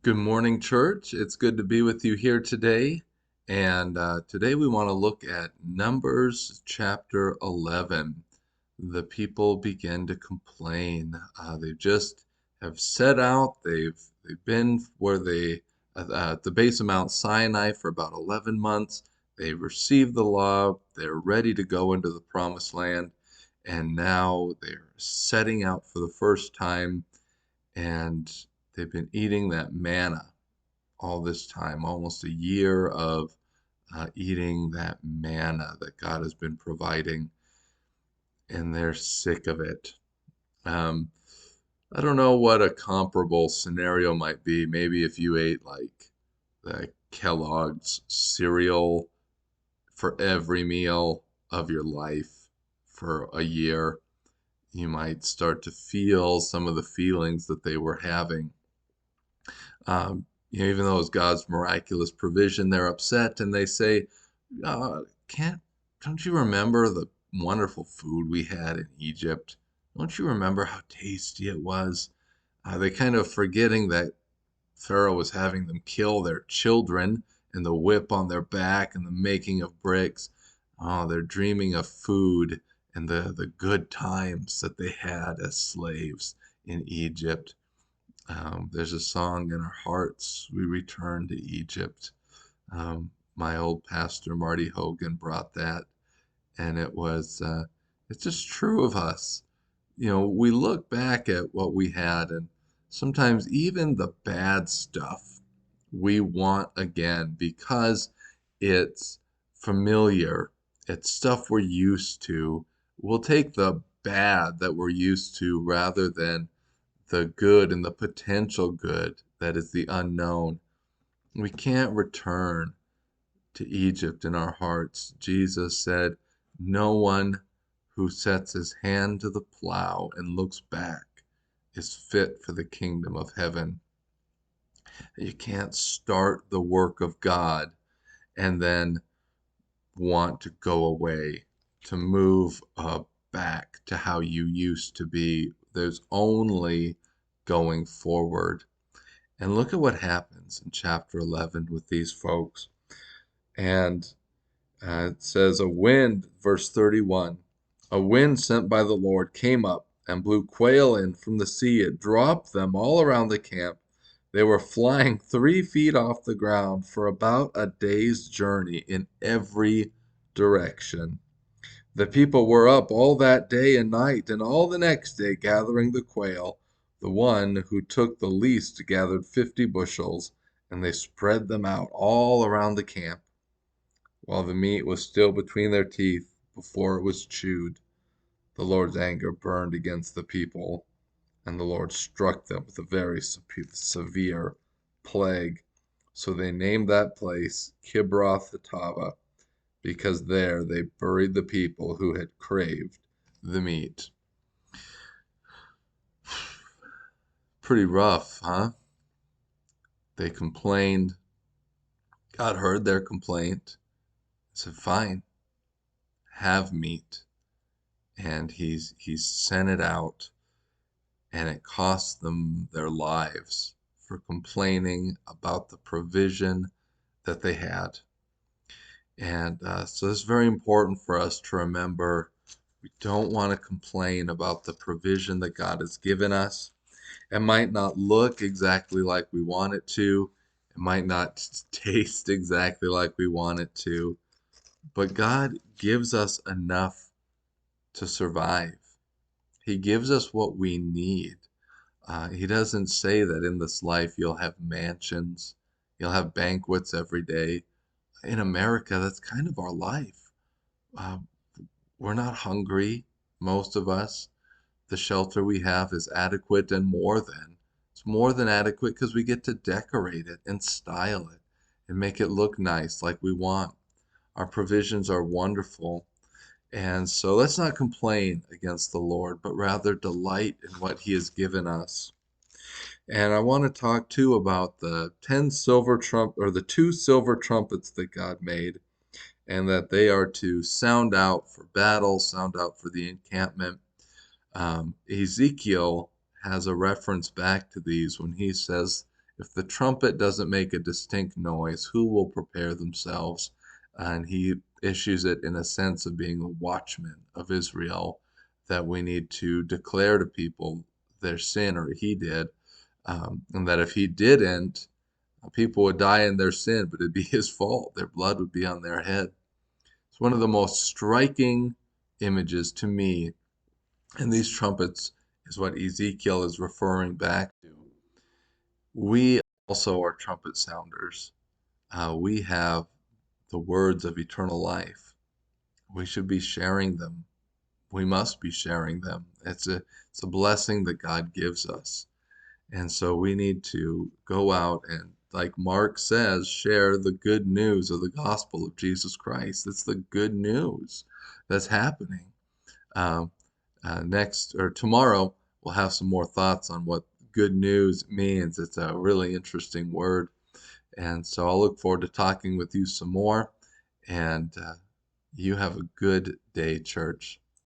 Good morning, church. It's good to be with you here today. And today we want to look at Numbers chapter 11. The people begin to complain. They just have set out. They've been where they at the base of Mount Sinai for about 11 months. They've received the law. They're ready to go into the promised land. And now they're setting out for the first time, and they've been eating that manna all this time, almost a year of eating that manna that God has been providing, and they're sick of it. Um, I don't know what a comparable scenario might be. Maybe if you ate like the Kellogg's cereal for every meal of your life for a year, you might start to feel some of the feelings that they were having. Even though it's God's miraculous provision, they're upset and they say, can't, don't you remember the wonderful food we had in Egypt? Don't you remember how tasty it was? They kind of forgetting that Pharaoh was having them kill their children and the whip on their back and the making of bricks. Oh, they're dreaming of food and the good times that they had as slaves in Egypt. There's a song in our hearts, We Return to Egypt. My old pastor, Marty Hogan, brought that, and it's just true of us. We look back at what we had, and sometimes even the bad stuff we want again because it's familiar, it's stuff we're used to. We'll take the bad that we're used to rather than the good and the potential good that is the unknown. We can't return to Egypt in our hearts. Jesus said, "No one who sets his hand to the plow and looks back is fit for the kingdom of heaven." You can't start the work of God and then want to go away, to move back to how you used to be. There's only going forward. And look at what happens in chapter 11 with these folks. And it says, a wind, verse 31, a wind sent by the Lord came up and blew quail in from the sea. It dropped them all around the camp. They were flying 3 feet off the ground for about a day's journey in every direction. The people were up all that day and night, and all the next day gathering the quail. The one who took the least gathered 50 bushels, and they spread them out all around the camp, while the meat was still between their teeth before it was chewed. The Lord's anger burned against the people, and the Lord struck them with a very severe plague. So they named that place Kibroth Hattava, because there they buried the people who had craved the meat. Pretty rough, huh? They complained. God heard their complaint. Said, "Fine, have meat." And he's sent it out, and it cost them their lives for complaining about the provision that they had. And so it's very important for us to remember we don't want to complain about the provision that God has given us. It might not look exactly like we want it to. It might not taste exactly like we want it to. But God gives us enough to survive. He gives us what we need. He doesn't say that in this life you'll have mansions, you'll have banquets every day. In America, that's kind of our life. Uh, we're not hungry, most of us. The shelter we have is adequate and more than. It's more than adequate because we get to decorate it and style it and make it look nice like we want. Our provisions are wonderful. And so let's not complain against the Lord, but rather delight in what He has given us. And I want to talk too about the 10 silver trump or the 2 silver trumpets that God made, and that they are to sound out for battle, sound out for the encampment. Ezekiel has a reference back to these when he says If the trumpet doesn't make a distinct noise, who will prepare themselves? And he issues it in a sense of being a watchman of Israel, that we need to declare to people their sin, or he did, and that if he didn't, people would die in their sin, but it'd be his fault. Their blood would be on their head. It's one of the most striking images to me, and these trumpets is what Ezekiel is referring back to. We also are trumpet sounders. We have the words of eternal life. We should be sharing them. We must be sharing them. It's a blessing that God gives us. And so we need to go out and, like Mark says, share the good news of the gospel of Jesus Christ. It's the good news that's happening. Um, Next or tomorrow, we'll have some more thoughts on what good news means. It's a really interesting word. And so I'll look forward to talking with you some more. And you have a good day, church.